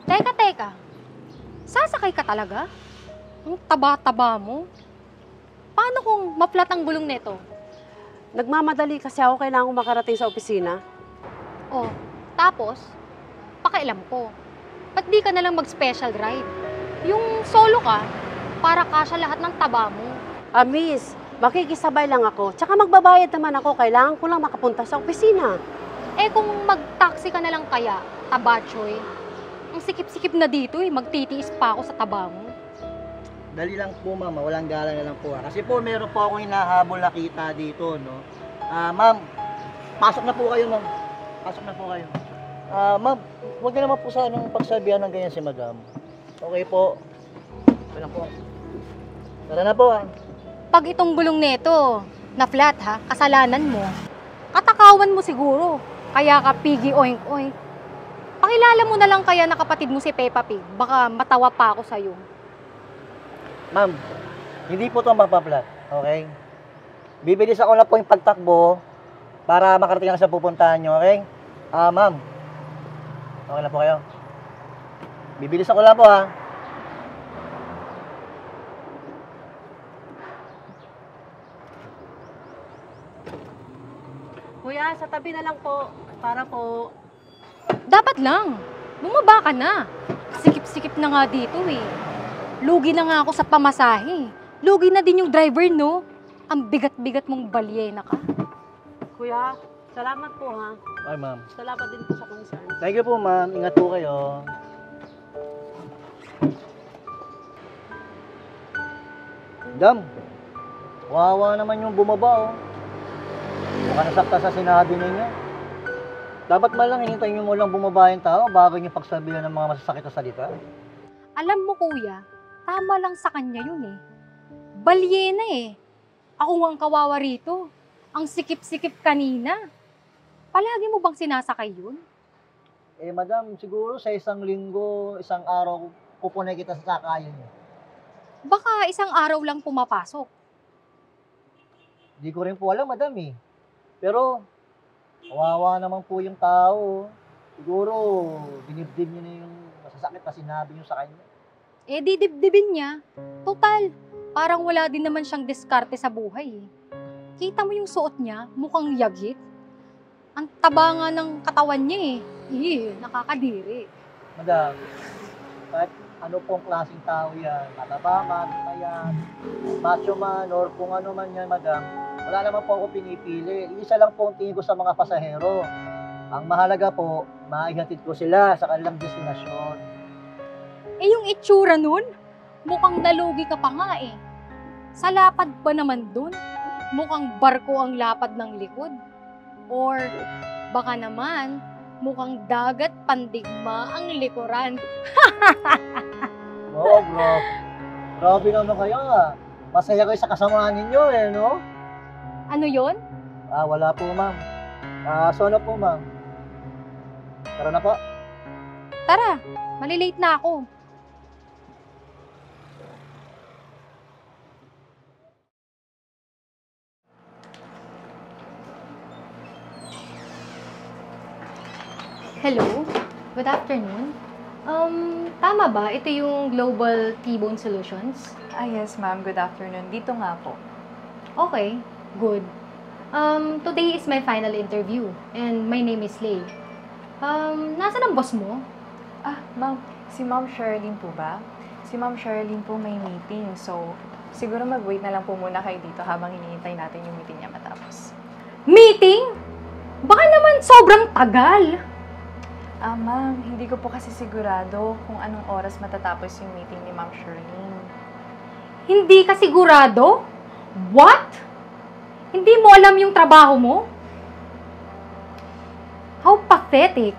Teka, teka. Sasakay ka talaga? Ang taba-taba mo. Paano kung maplat ang gulong nito? Nagmamadali kasi ako, kailangan ko makarating sa opisina. Oh, tapos, pakialam ko. Ba't di ka nalang mag-special ride? Yung solo ka, para kasya lahat ng taba mo. Miss, makikisabay lang ako. Tsaka magbabayad naman ako, kailangan ko lang makapunta sa opisina. Eh kung mag-taxi ka na lang kaya, tabachoy. Ang sikip-sikip na dito eh, magtitiis pa ako sa taba mo. Dali lang po, ma'am. Walang galang na lang po. Kasi po, meron po akong hinahabol na kita dito, no? Ma'am, pasok na po kayo, ma'am. Pasok na po kayo. Ma'am, huwag na naman po sa anong pagsabihan ng ganyan si madam. Okay po. Okay na po. Tara na po, Pag itong gulong nito, na flat ha, kasalanan mo. Katakawan mo siguro, kaya ka pigi oink-oink. Pakilala mo na lang kaya na kapatid mo si Peppa Pig, baka matawa pa ako sa'yo. Ma'am, hindi po ito mapaplat. Okay? Bibilis ako na po yung pagtakbo para makarating lang sa pupuntahan nyo, okay? Ma'am. Okay na po kayo. Bibilis ako lang po, ha? Kuya, sa tabi na lang po. Para po. Dapat lang, bumaba ka na. Sikip-sikip na nga dito eh. Lugi na nga ako sa pamasahe. Lugi na din yung driver, no? Ang bigat-bigat mong balyena ka. Kuya, salamat po ha. Ay, ma'am. Salamat din po sa concern. Thank you po, ma'am. Ingat po kayo. Dam, wawa naman yung bumaba, oh. Baka nasakta sa sinabi ninyo. Dapat man lang hinintayin nyo mo lang bumaba yung tao bago nyo pagsabihan ng mga masasakit na salita. Alam mo, kuya, tama lang sa kanya yun eh. Balyena eh. Ako nga ang kawawa rito. Ang sikip-sikip kanina. Palagi mo bang sinasakay yun? Eh, madam, siguro sa isang linggo, isang araw, kupunay kita sa sakayan nyo. Baka isang araw lang pumapasok. Di ko rin po alam, madam, eh. Pero, kawawa naman po yung tao. Siguro, dinibdib niyo na yung masasakit na sinabi niyo sa kanya. Eh, didibdibin niya. Total, parang wala din naman siyang diskarte sa buhay eh. Kita mo yung suot niya, mukhang yagit. Ang taba nga ng katawan niya eh. Nakakadiri. Madam, kahit ano pong klaseng tao yan, mataba man, mayan, macho man, or kung ano man yan, madam, wala naman po ako pinipili. Isa lang po ang tingin ko sa mga pasahero. Ang mahalaga po, maihatid ko sila sa kanilang destinasyon. Eh, yung itsura nun, mukhang nalugi ka pa nga eh. Sa lapad ba naman dun? Mukhang barko ang lapad ng likod. Or baka naman, mukhang dagat pandigma ang likuran. Oo, bro. Grabe naman kayo, ah. Masaya kayo sa kasamahan ninyo, eh, no? Ano yon? Wala po, ma'am. So ano po, ma'am? Tara na po. Tara, malilate na ako. Hello, good afternoon. Tama ba? Ito yung Global T-Bone Solutions? Yes, ma'am. Good afternoon. Dito nga po. Okay, good. Today is my final interview and my name is Lay. Nasaan ang boss mo? Ma'am, si Ma'am Sherilyn po ba? Si Ma'am Sherilyn po may meeting. So, siguro mag-wait na lang po muna kayo dito habang hinihintay natin yung meeting niya matapos. Meeting? Baka naman sobrang tagal. Ma'am, hindi ko po kasi sigurado kung anong oras matatapos yung meeting ni Ma'am Sherilyn. Hindi ka sigurado? What? Hindi mo alam yung trabaho mo? How pathetic.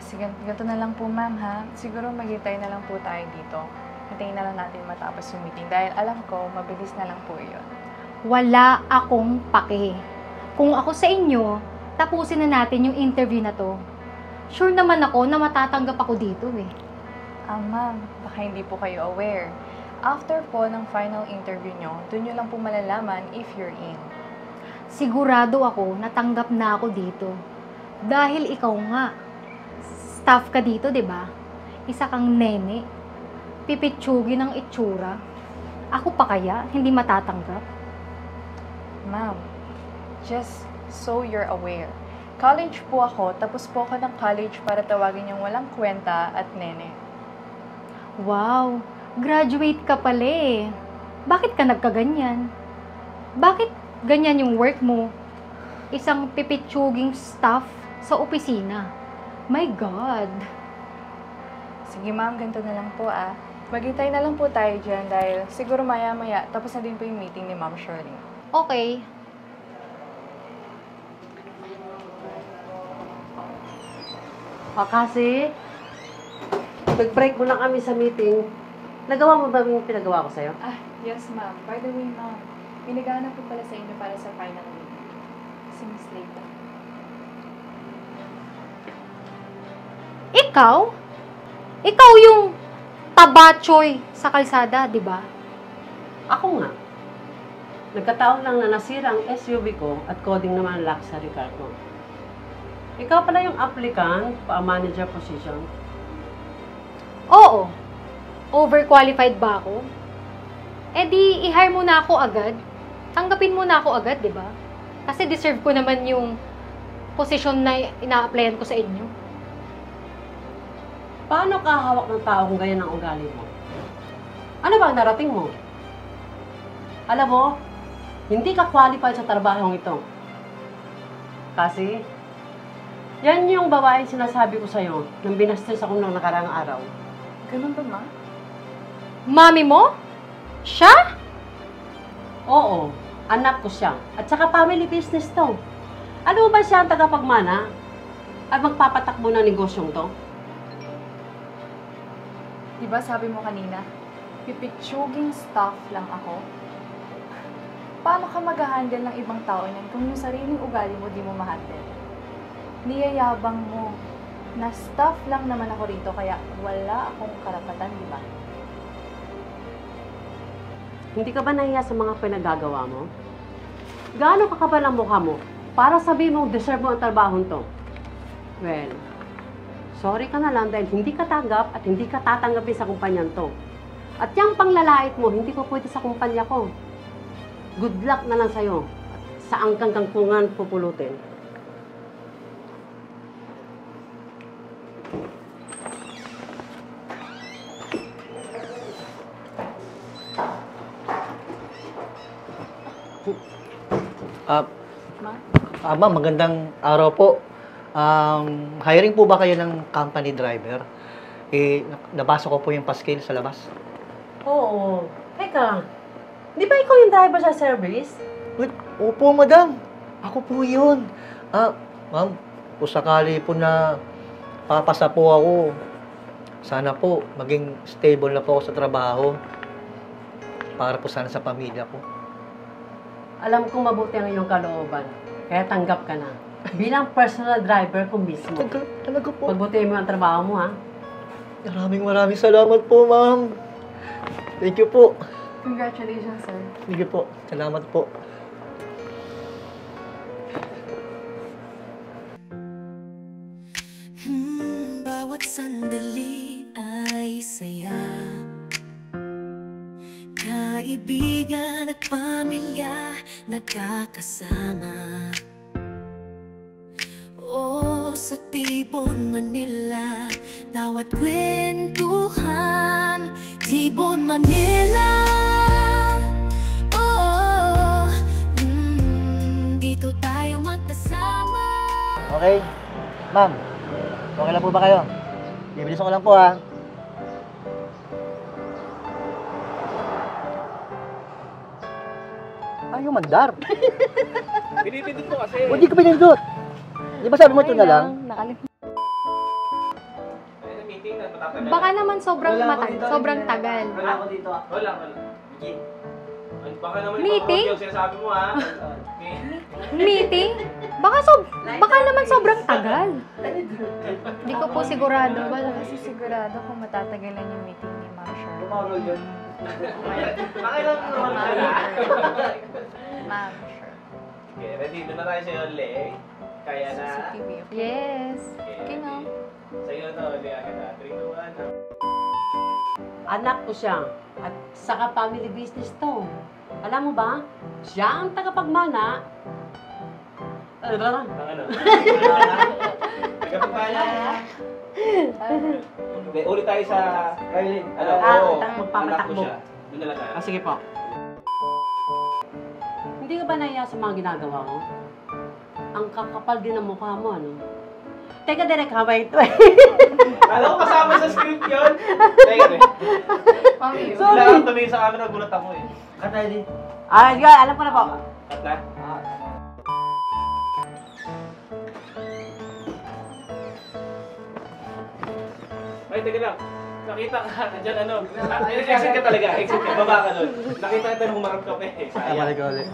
Sige, ganito na lang po, ma'am, ha? Siguro maghintay na lang po tayo dito. Hintayin na lang natin matapos yung meeting dahil alam ko, mabilis na lang po yun. Wala akong pake. Kung ako sa inyo, tapusin na natin yung interview na to. Sure naman ako na matatanggap ako dito eh. Ma'am, baka hindi po kayo aware. After po ng final interview nyo, doon nyo lang po malalaman if you're in. Sigurado ako natanggap na ako dito. Dahil ikaw nga, staff ka dito, di ba? Isa kang nene. Pipitsugi ng itsura. Ako pa kaya, hindi matatanggap? Ma'am, just so you're aware, college po ako, tapos po ako ng college para tawagin yung walang kwenta at nene. Wow, graduate ka pala eh. Bakit ka nagkaganyan? Bakit ganyan yung work mo? Isang pipitsuging staff sa opisina. My God. Sige ma'am, ganito na lang po ah. Maghintay na lang po tayo dyan dahil siguro maya-maya tapos na din po yung meeting ni Ma'am Shirley. Okay. Kasi, nag-break mo na kami sa meeting. Nagawa mo ba yung pinagawa ko sa'yo? Ah, yes ma'am. By the way ma'am, pinagana po pala sa inyo para sa final week. Si Miss Leita. Ikaw? Ikaw yung tabachoy sa kalsada, di ba? Ako nga. Nagkataon lang na nasira ang SUV ko at coding naman ang luxury car ko. Ikaw pala yung applicant pa manager position. Oo. Overqualified ba ako? Eh di, i-hire mo na ako agad. Tanggapin mo na ako agad, di ba? Kasi deserve ko naman yung posisyon na ina-applyan ko sa inyo. Paano ka hawak ng tao kung ganyan ang ugali mo? Ano ba ang narating mo? Alam mo, hindi ka qualified sa trabahong ito. Kasi, yan yung babae sinasabi ko sa'yo nang binastos ako ng nakaraang araw. Ganun ba ma'am? Mami mo? Siya? Oo, anak ko siya. At saka family business to. Ano ba siya ang tagapagmana at magpapatakbo ng negosyong to? Diba sabi mo kanina, pipitsuging staff lang ako? Paano ka mag-handle ng ibang tao niyan kung yung sariling ugali mo di mo ma-handle? Niyayabang mo na staff lang naman ako rito kaya wala akong karapatan, di ba? Hindi ka ba nahiya sa mga pinagagawa mo? Gaano kakapal ang mukha mo para sabihin mo deserve mo ang trabahong to? Well, sorry ka na lang dahil hindi ka tanggap at hindi ka tatanggapin sa kumpanyan to. At yung panglalait mo, hindi ko pwede sa kumpanya ko. Good luck na lang sa'yo. At saan kang kangkungan pupulutin. Ma'am, magandang araw po. Hiring po ba kayo ng company driver? Nabasa ko po yung paskil sa labas. Oo. Teka, di ba ikaw yung driver sa service? Wait, opo, madam. Ako po yun. Ma'am, kung sakali po na papasa po ako, sana po maging stable na po ako sa trabaho. Para po sana sa pamilya ko. Alam kong mabuti ang iyong kalooban. Kaya tanggap ka na. Bilang personal driver ko mismo. Talaga po. Pagbutihin mo ang trabaho mo, ha? Maraming salamat po, ma'am. Thank you po. Congratulations, sir. Thank you po. Salamat po. Bawat sandali ay saya, kaibigan at pamilya nagkakasama. O sa Tibon, Manila, bawat kwentuhan. Tibon, Manila, oh, dito tayo magkasama. Okay. Ma'am, okay lang po ba kayo? Bibilisan ko lang po, ha. Ayaw mandar. Pinipindot ko kasi. O, di ko pinindot. Di ba sabi mo ito na lang? Meeting na matatagal. Baka naman sobrang tagal. Wala ako dito, ah. Wala. Sige. Baka naman Meeting? yung sinasabi mo, ha? Okay. Meeting? Baka naman sobrang tagal. Hindi ko po sigurado. Wala kasi sigurado kung matatagalan yung meeting ni Ma'am Shirley. Tumagal yun. Pakailan mo naman na. Ma'am Shirley. Okay, ready. Doon na tayo sa Le. Kaya na. CCTV. Yes. Okay, Okay, ready. ma'am. Sa'yo na, hindi agad na. 3, 2, 1. Anak ko siya. At saka family business to. Alam mo ba? Siya ang tagapagmana. Ang ano? Nagkapagpala. Hindi, ulit tayo sa... Ano, oo. Anak ko siya. Doon na lang tayo. Sige po. Hindi ka ba nahiya sa mga ginagawa ko? Ang kakapal din ng mukha mo, ano? Teka, direk, haway ito eh. Alam ko kasama sa script yun. Teka, Mami, Sila ang tumingin sa camera, gulat ako eh. Cut ready? Ah, yun, alam ko na po. Cut na? Ay, teka lang. Nakita ka, andyan ano. Exit ka talaga, exit ka, baba ka nun. Nakita kita nung humarap ka pa eh. Balik ka ulit.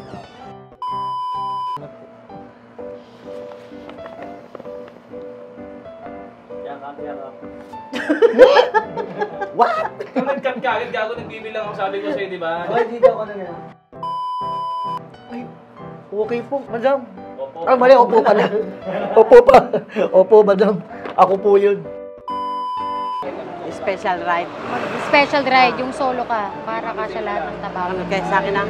What? Kung nag-cut ka agad, gago nagbibilang ako, sabi ko sa'yo, di ba? Dito ako na nga. Ay, okay po, madam. Opo. Ah, mali, opo pala. Opo pa. Opo, madam. Ako po yun. Special ride. Special ride, yung solo ka, para ka sa lahat ng tabaho. Ano kaya sa akin na?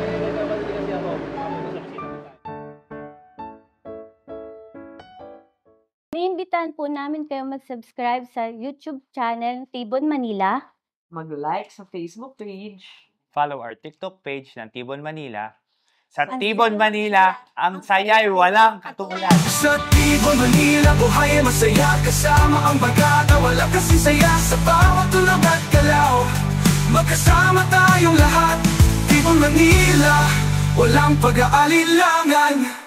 Iniimbitahan po namin kayo mag-subscribe sa YouTube channel Tibon Manila. Mag-like sa Facebook page. Follow our TikTok page ng Tibon Manila. Sa Ang Tibon saya- Manila, ang saya'y walang katulad. Sa Tibon, Manila, buhay ay masaya. Kasama ang bagata, wala kasing saya. Sa bawat tulog at galaw, magkasama tayong lahat. Tibon, Manila, walang pag-aalilangan.